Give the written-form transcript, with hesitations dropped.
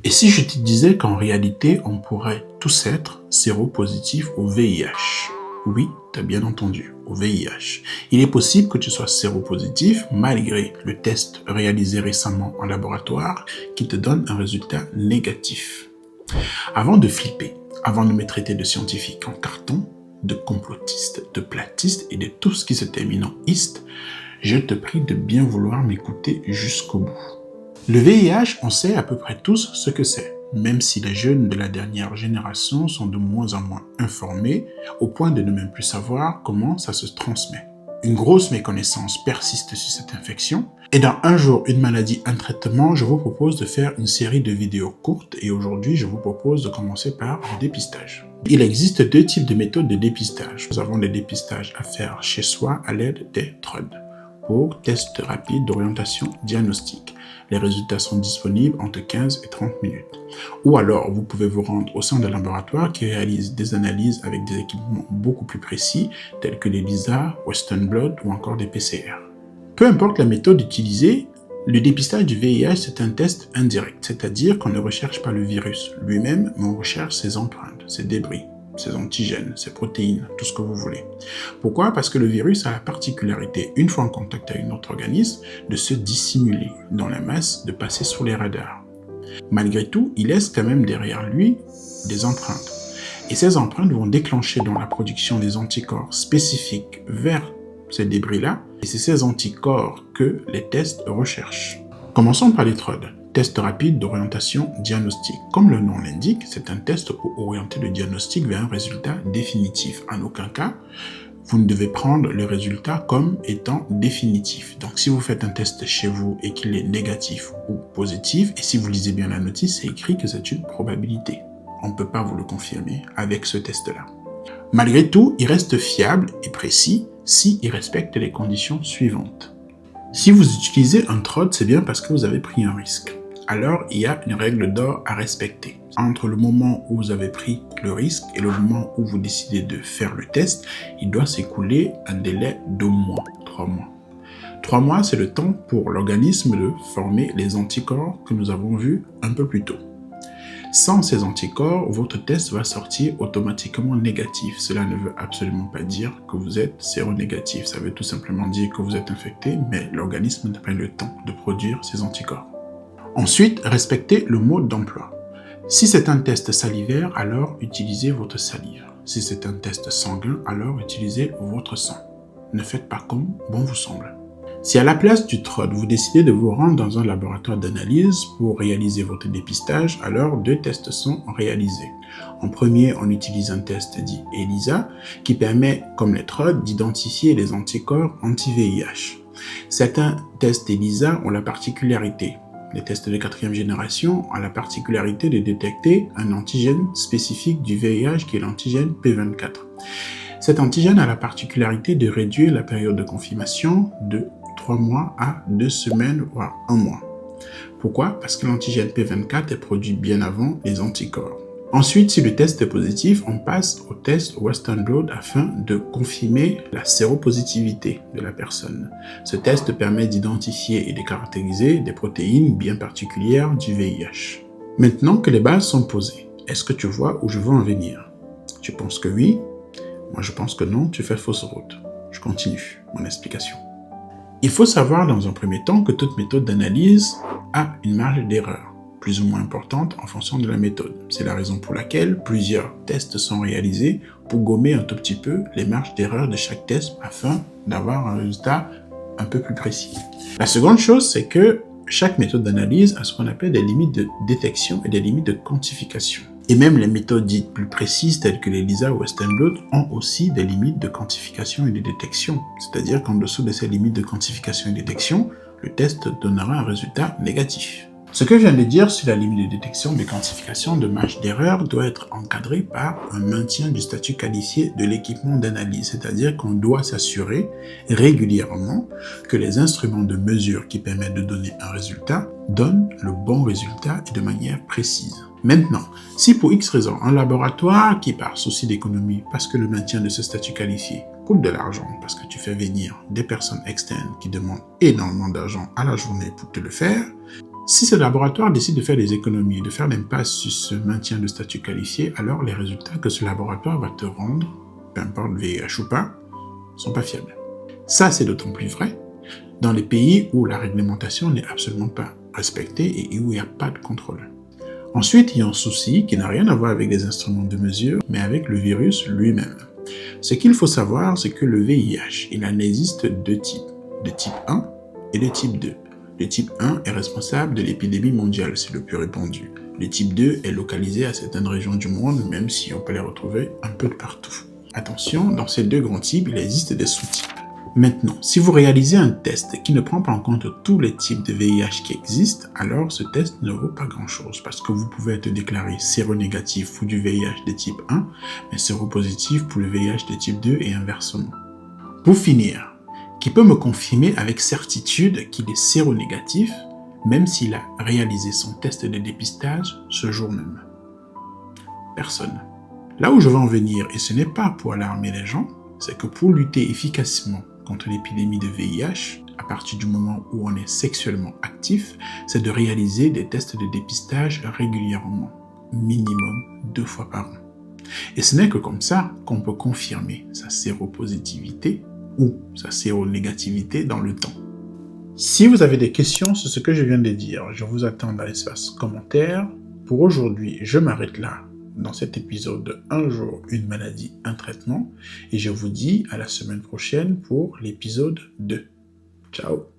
Et si je te disais qu'en réalité, on pourrait tous être séropositifs au VIH? Oui, tu as bien entendu, au VIH. Il est possible que tu sois séropositif malgré le test réalisé récemment en laboratoire qui te donne un résultat négatif. Avant de flipper, avant de me traiter de scientifique en carton, de complotiste, de platiste et de tout ce qui se termine en iste, je te prie de bien vouloir m'écouter jusqu'au bout. Le VIH, on sait à peu près tous ce que c'est, même si les jeunes de la dernière génération sont de moins en moins informés, au point de ne même plus savoir comment ça se transmet. Une grosse méconnaissance persiste sur cette infection, et dans Un jour, une maladie, un traitement, je vous propose de faire une série de vidéos courtes, et aujourd'hui, je vous propose de commencer par le dépistage. Il existe deux types de méthodes de dépistage. Nous avons des dépistages à faire chez soi à l'aide des TROD, pour test rapide d'orientation diagnostique. Les résultats sont disponibles entre 15 et 30 minutes. Ou alors, vous pouvez vous rendre au sein d'un laboratoire qui réalise des analyses avec des équipements beaucoup plus précis, tels que les ELISA, Western Blot ou encore des PCR. Peu importe la méthode utilisée, le dépistage du VIH, c'est un test indirect, c'est-à-dire qu'on ne recherche pas le virus lui-même, mais on recherche ses empreintes, ses débris, ses antigènes, ses protéines, tout ce que vous voulez. Pourquoi? Parce que le virus a la particularité, une fois en contact avec notre organisme, de se dissimuler dans la masse, de passer sous les radars. Malgré tout, il laisse quand même derrière lui des empreintes. Et ces empreintes vont déclencher dans la production des anticorps spécifiques vers ces débris-là, et c'est ces anticorps que les tests recherchent. Commençons par les TROD. Test rapide d'orientation diagnostique. Comme le nom l'indique, c'est un test pour orienter le diagnostic vers un résultat définitif. En aucun cas, vous ne devez prendre le résultat comme étant définitif. Donc, si vous faites un test chez vous et qu'il est négatif ou positif, et si vous lisez bien la notice, c'est écrit que c'est une probabilité. On ne peut pas vous le confirmer avec ce test-là. Malgré tout, il reste fiable et précis s'il respecte les conditions suivantes. Si vous utilisez un TROD, c'est bien parce que vous avez pris un risque. Alors, il y a une règle d'or à respecter. Entre le moment où vous avez pris le risque et le moment où vous décidez de faire le test, il doit s'écouler un délai d'2 mois, 3 mois. 3 mois, c'est le temps pour l'organisme de former les anticorps que nous avons vus un peu plus tôt. Sans ces anticorps, votre test va sortir automatiquement négatif. Cela ne veut absolument pas dire que vous êtes séronégatif. Ça veut tout simplement dire que vous êtes infecté, mais l'organisme n'a pas le temps de produire ces anticorps. Ensuite, respectez le mode d'emploi. Si c'est un test salivaire, alors utilisez votre salive. Si c'est un test sanguin, alors utilisez votre sang. Ne faites pas comme bon vous semble. Si à la place du TROD, vous décidez de vous rendre dans un laboratoire d'analyse pour réaliser votre dépistage, alors 2 tests sont réalisés. En premier, on utilise un test dit ELISA qui permet, comme les TROD, d'identifier les anticorps anti-VIH. Certains tests ELISA ont la particularité, les tests de 4e génération ont la particularité de détecter un antigène spécifique du VIH qui est l'antigène P24. Cet antigène a la particularité de réduire la période de confirmation de 3 mois à 2 semaines, voire 1 mois. Pourquoi? Parce que l'antigène P24 est produit bien avant les anticorps. Ensuite, si le test est positif, on passe au test Western Blot afin de confirmer la séropositivité de la personne. Ce test permet d'identifier et de caractériser des protéines bien particulières du VIH. Maintenant que les bases sont posées, est-ce que tu vois où je veux en venir? Tu penses que oui? Moi, je pense que non, tu fais fausse route. Je continue mon explication. Il faut savoir dans un premier temps que toute méthode d'analyse a une marge d'erreur, plus ou moins importante en fonction de la méthode. C'est la raison pour laquelle plusieurs tests sont réalisés pour gommer un tout petit peu les marges d'erreur de chaque test afin d'avoir un résultat un peu plus précis. La seconde chose, c'est que chaque méthode d'analyse a ce qu'on appelle des limites de détection et des limites de quantification. Et même les méthodes dites plus précises, telles que les ELISA ou Western Blot, ont aussi des limites de quantification et de détection. C'est-à-dire qu'en dessous de ces limites de quantification et de détection, le test donnera un résultat négatif. Ce que je viens de dire sur la limite de détection, de quantification, de marge d'erreur doit être encadré par un maintien du statut qualifié de l'équipement d'analyse, c'est-à-dire qu'on doit s'assurer régulièrement que les instruments de mesure qui permettent de donner un résultat donnent le bon résultat et de manière précise. Maintenant, si pour X raison, un laboratoire qui par souci d'économie, parce que le maintien de ce statut qualifié coûte de l'argent, parce que tu fais venir des personnes externes qui demandent énormément d'argent à la journée pour te le faire, Si ce laboratoire décide de faire des économies, de faire l'impasse sur ce maintien de statut qualifié, alors les résultats que ce laboratoire va te rendre, peu importe VIH ou pas, sont pas fiables. Ça, c'est d'autant plus vrai dans les pays où la réglementation n'est absolument pas respectée et où il n'y a pas de contrôle. Ensuite, il y a un souci qui n'a rien à voir avec les instruments de mesure, mais avec le virus lui-même. Ce qu'il faut savoir, c'est que le VIH, il en existe deux types, de type 1 et de type 2. Le type 1 est responsable de l'épidémie mondiale, c'est le plus répandu. Le type 2 est localisé à certaines régions du monde, même si on peut les retrouver un peu de partout. Attention, dans ces deux grands types, il existe des sous-types. Maintenant, si vous réalisez un test qui ne prend pas en compte tous les types de VIH qui existent, alors ce test ne vaut pas grand-chose parce que vous pouvez être déclaré séronégatif pour du VIH de type 1, mais séropositif pour le VIH de type 2 et inversement. Pour finir, qui peut me confirmer avec certitude qu'il est séronégatif, même s'il a réalisé son test de dépistage ce jour même? Personne. Là où je veux en venir, et ce n'est pas pour alarmer les gens, c'est que pour lutter efficacement contre l'épidémie de VIH, à partir du moment où on est sexuellement actif, c'est de réaliser des tests de dépistage régulièrement, minimum 2 fois par an. Et ce n'est que comme ça qu'on peut confirmer sa séropositivité ou sa séronégativité dans le temps. Si vous avez des questions sur ce que je viens de dire, je vous attends dans l'espace commentaire. Pour aujourd'hui, je m'arrête là dans cet épisode de Un jour, une maladie, un traitement, et je vous dis à la semaine prochaine pour l'épisode 2. Ciao!